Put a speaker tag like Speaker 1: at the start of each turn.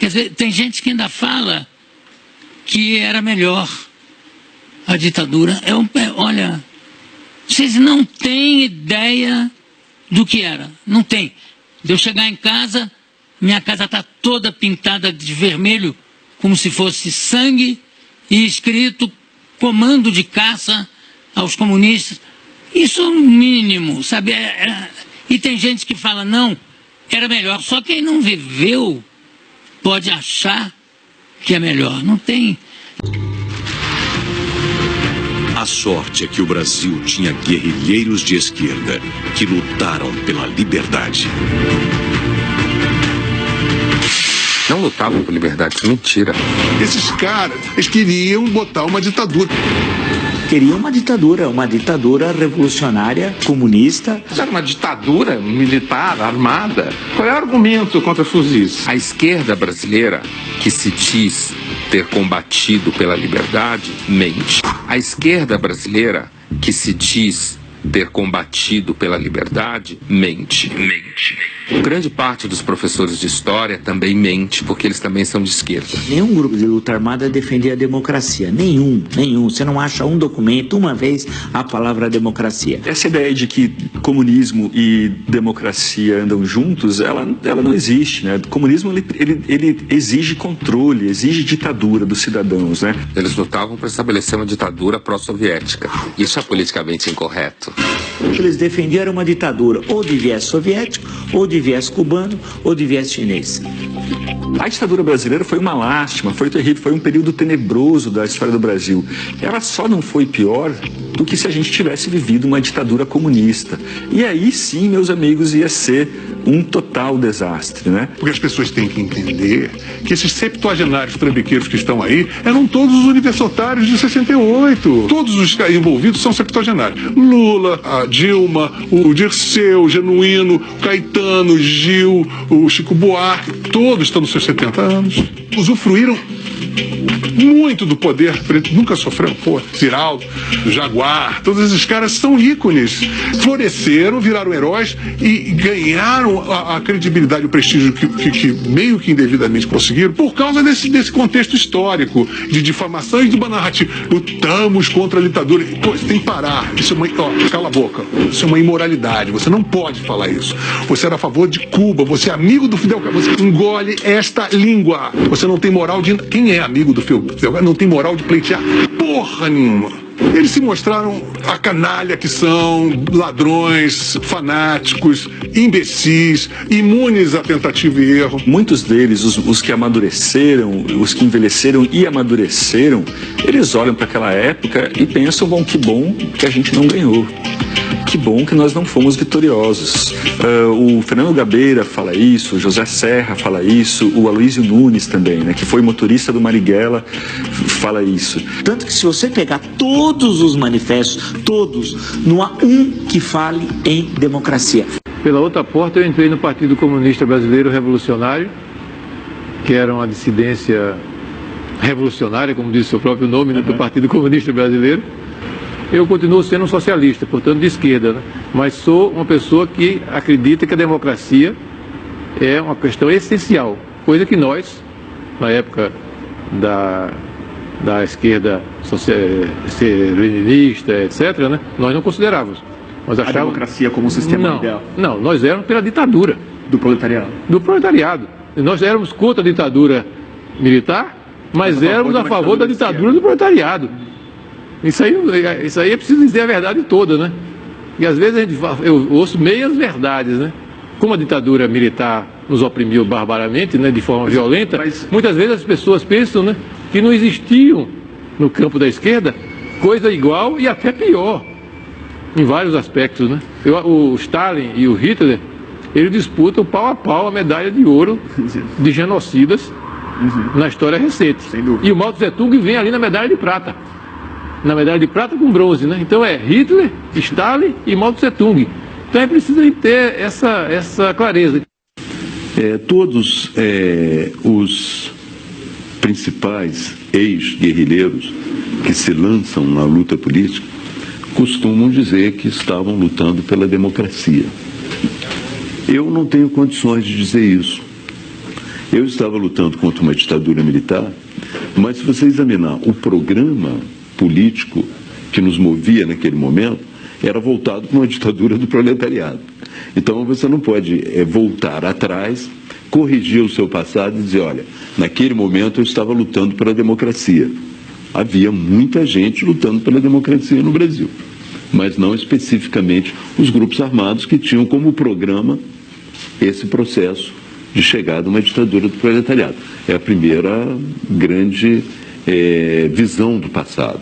Speaker 1: Quer dizer, tem gente que ainda fala que era melhor a ditadura. Olha, vocês não têm ideia do que era. Não tem. De eu chegar em casa, minha casa está toda pintada de vermelho, como se fosse sangue, e escrito comando de caça aos comunistas. Isso é o mínimo, sabe? E tem gente que fala, não, era melhor. Só quem não viveu pode achar que é melhor. Não tem.
Speaker 2: A sorte é que o Brasil tinha guerrilheiros de esquerda que lutaram pela liberdade.
Speaker 3: Não lutavam por liberdade, isso é mentira.
Speaker 4: Esses caras, eles queriam botar uma ditadura.
Speaker 5: Queriam uma ditadura revolucionária, comunista.
Speaker 3: Era uma ditadura militar, armada. Qual é o argumento contra fuzis? A esquerda brasileira, que se diz ter combatido pela liberdade, mente. A esquerda brasileira, que se diz ter combatido pela liberdade, mente. Grande parte dos professores de história também mente, porque eles também são de esquerda.
Speaker 5: Nenhum grupo de luta armada defendia a democracia. Nenhum. Você não acha um documento, uma vez, a palavra democracia.
Speaker 6: Essa ideia de que comunismo e democracia andam juntos, ela não existe, né? O comunismo, ele exige controle, exige ditadura dos cidadãos, né?
Speaker 3: Eles lutavam para estabelecer uma ditadura pró-soviética. Isso é politicamente incorreto.
Speaker 5: Eles defendiam uma ditadura ou de viés soviético, ou de viés cubano, ou de viés chinês.
Speaker 6: A ditadura brasileira foi uma lástima, foi terrível, foi um período tenebroso da história do Brasil. Ela só não foi pior do que se a gente tivesse vivido uma ditadura comunista. E aí sim, meus amigos, ia ser um total desastre, né?
Speaker 4: Porque as pessoas têm que entender que esses septuagenários trambiqueiros que estão aí eram todos os universitários de 68. Todos os envolvidos são septuagenários. Lula, a Dilma, o Dirceu, o Genuíno, o Caetano, o Gil, o Chico Buarque, todos estão nos seus 70 anos. Usufruíram muito do poder, nunca sofreram, Ziraldo, Jaguar, todos esses caras são ícones, floresceram, viraram heróis e ganharam a credibilidade e o prestígio que meio que indevidamente conseguiram por causa desse contexto histórico de difamação e de uma narrativa. Lutamos contra a ditadura. Pô, você tem que parar. Isso é cala a boca. Isso é uma imoralidade. Você não pode falar isso. Você era a favor de Cuba. Você é amigo do Fidel Castro. Você engole esta língua. Você não tem moral de... Quem é amigo do Fidel Castro não tem moral de pleitear porra nenhuma. Eles se mostraram a canalha que são, ladrões, fanáticos, imbecis, imunes a tentativa e erro.
Speaker 6: Muitos deles, os que amadureceram, os que envelheceram e amadureceram, eles olham para aquela época e pensam, bom, que bom que a gente não ganhou. Que bom que nós não fomos vitoriosos. O Fernando Gabeira fala isso, o José Serra fala isso, o Aloysio Nunes também, né, que foi motorista do Marighella, fala isso.
Speaker 5: Tanto que se você pegar todos os manifestos, todos, não há um que fale em democracia.
Speaker 7: Pela outra porta eu entrei no Partido Comunista Brasileiro Revolucionário, que era uma dissidência revolucionária, como diz o seu próprio nome, né, do Partido Comunista Brasileiro. Eu continuo sendo um socialista, portanto de esquerda, né? Mas sou uma pessoa que acredita que a democracia é uma questão essencial, coisa que nós, na época da esquerda leninista, etc., né, nós não considerávamos. Nós achávamos...
Speaker 8: A democracia como um sistema ideal?
Speaker 7: Não, nós éramos pela ditadura.
Speaker 8: Do proletariado?
Speaker 7: Do proletariado. Nós éramos contra a ditadura militar, mas éramos a favor da ditadura do proletariado. Isso aí é preciso dizer a verdade toda, né? E às vezes eu ouço meias verdades, né? Como a ditadura militar nos oprimiu barbaramente, né, de forma violenta, muitas vezes as pessoas pensam, né, que não existiam no campo da esquerda coisa igual e até pior, em vários aspectos, né? O Stalin e o Hitler, eles disputam pau a pau a medalha de ouro de genocidas na história recente. E o Mao Tse Tung vem ali na medalha de prata. Na medalha de prata com bronze, né? Então é Hitler, Stalin e Mao Tse Tung. Então é preciso ter essa clareza.
Speaker 9: Todos os principais ex-guerrilheiros que se lançam na luta política costumam dizer que estavam lutando pela democracia. Eu não tenho condições de dizer isso. Eu estava lutando contra uma ditadura militar, mas se você examinar o programa político que nos movia naquele momento, era voltado para uma ditadura do proletariado. Então você não pode voltar atrás, corrigir o seu passado e dizer, olha, naquele momento eu estava lutando pela democracia. Havia muita gente lutando pela democracia no Brasil, mas não especificamente os grupos armados que tinham como programa esse processo de chegada a uma ditadura do proletariado. É a primeira grande visão do passado.